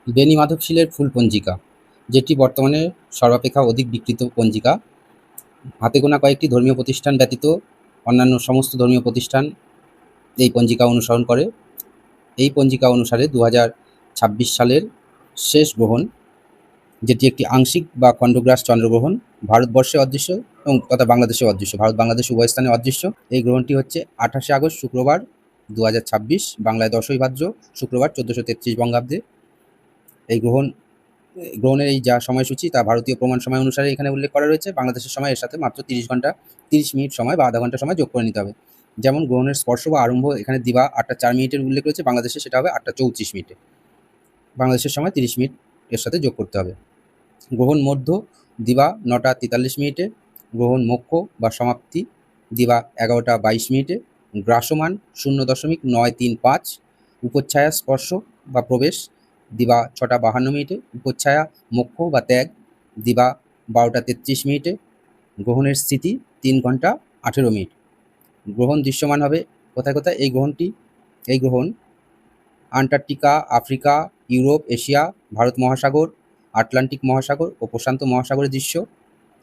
বেনি মাধবশিলের ফুল পঞ্জিকা, যেটি বর্তমানে সর্বাপেক্ষা অধিক বিক্রিত পঞ্জিকা। হাতে গোনা কয়েকটি ধর্মীয় প্রতিষ্ঠান ব্যতীত অন্যান্য সমস্ত ধর্মীয় প্রতিষ্ঠান এই পঞ্জিকা অনুসরণ করে। এই পঞ্জিকা অনুসারে 2026 সালের শেষ গ্রহণ, যেটি একটি আংশিক বা খণ্ডগ্রাস চন্দ্রগ্রহণ, ভারতবর্ষে অদৃশ্য এবং তথা বাংলাদেশেও অদৃশ্য, ভারত বাংলাদেশ উভয় স্থানে অদৃশ্য। এই গ্রহণটি হচ্ছে 28শে আগস্ট শুক্রবার 2026, বাংলায় 10ই ভাদ্র শুক্রবার 1433 বঙ্গাব্দে। এই গ্রহণের এই যা সময়সূচি তা ভারতীয় প্রমাণ সময় অনুসারে এখানে উল্লেখ করা রয়েছে। বাংলাদেশের সময় এর সাথে মাত্র 30 ঘন্টা 30 মিনিট সময় বা আধা ঘন্টা সময় যোগ করে নিতে হবে। যেমন গ্রহণের স্পর্শ বা আরম্ভ এখানে দিবা 8টা 4 মিনিটের উল্লেখ রয়েছে, বাংলাদেশে সেটা হবে 8টা 34 মিনিটে। বাংলাদেশের সময় 30 মিনিট এর সাথে যোগ করতে হবে। গ্রহণ মধ্য দিবা 9টা 43 মিনিটে, গ্রহণ মোক্ষ বা সমাপ্তি দিবা 11টা 22 মিনিটে, গ্রাসমান 0.935, উপচ্ছায়া স্পর্শ বা প্রবেশ দিবা 6টা 52 মিনিটে, উপচ্ছায়া মোক্ষ বা ত্যাগ দিবা 12টা 33 মিনিটে, গ্রহণের স্থিতি 3 ঘন্টা 18 মিনিট। গ্রহণ দৃশ্যমান হবে কোথায় কোথায়? এই গ্রহণ Antarctica, Africa, Europe, Asia, Bharat মহাসাগর, আটলান্টিক মহাসাগর ও প্রশান্ত মহাসাগরের দৃশ্য।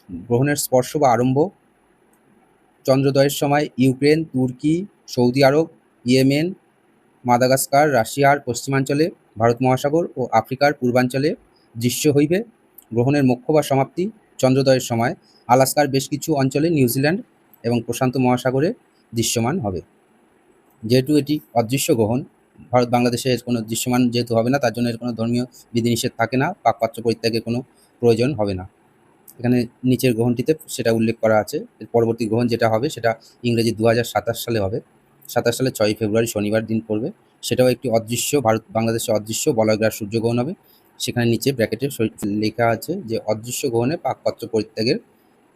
গ্রহণের স্পর্শ বা আরম্ভ চন্দ্রোদয়ের সময় ইউক্রেন, তুর্কি, সৌদি আরব, ইয়েমেন, মাদাগাস্কার, রাশিয়ার পশ্চিমাঞ্চলে, ভারত মহাসাগর ও আফ্রিকার পূর্বাঞ্চলে দৃশ্য হইবে। গ্রহণের মোক্ষ বা সমাপ্তি চন্দ্রোদয়ের সময় আলাস্কার বেশ কিছু অঞ্চলে, নিউজিল্যান্ড এবং প্রশান্ত মহাসাগরে দৃশ্যমান হবে। যেহেতু এটি অদৃশ্য গ্রহণ, ভারত বাংলাদেশে এর কোনো দৃশ্যমান যেহেতু হবে না, তার জন্য এর কোনো ধর্মীয় বিধিনিষেধ থাকে না, পাকপাত্র পরিত্যাগের কোনো প্রয়োজন হবে না। এখানে নিচের গ্রহণটিতে সেটা উল্লেখ করা আছে। এর পরবর্তী গ্রহণ যেটা হবে সেটা ইংরেজি 2027 সালে হবে। 27 সালে 6ই ফেব্রুয়ারি শনিবার দিন পড়বে। সেটাও একটি অদৃশ্য, ভারত বাংলাদেশে অদৃশ্য বলয়গ্রাস সূর্যগ্রহণ হবে। সেখানে নিচে ব্র্যাকেটে লেখা আছে যে অদৃশ্য গ্রহণে পাকপাত্র পরিত্যাগের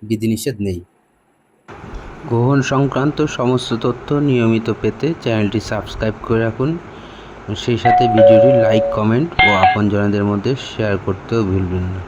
বিধিনিষেধ নেই। গ্রহণ সংক্রান্ত সমস্ত তথ্য নিয়মিত পেতে চ্যানেলটি সাবস্ক্রাইব করে রাখুন। সেই সাথে ভিডিওটি লাইক, কমেন্ট ও আপনজনদের মধ্যে শেয়ার করতেও ভুলবেন না।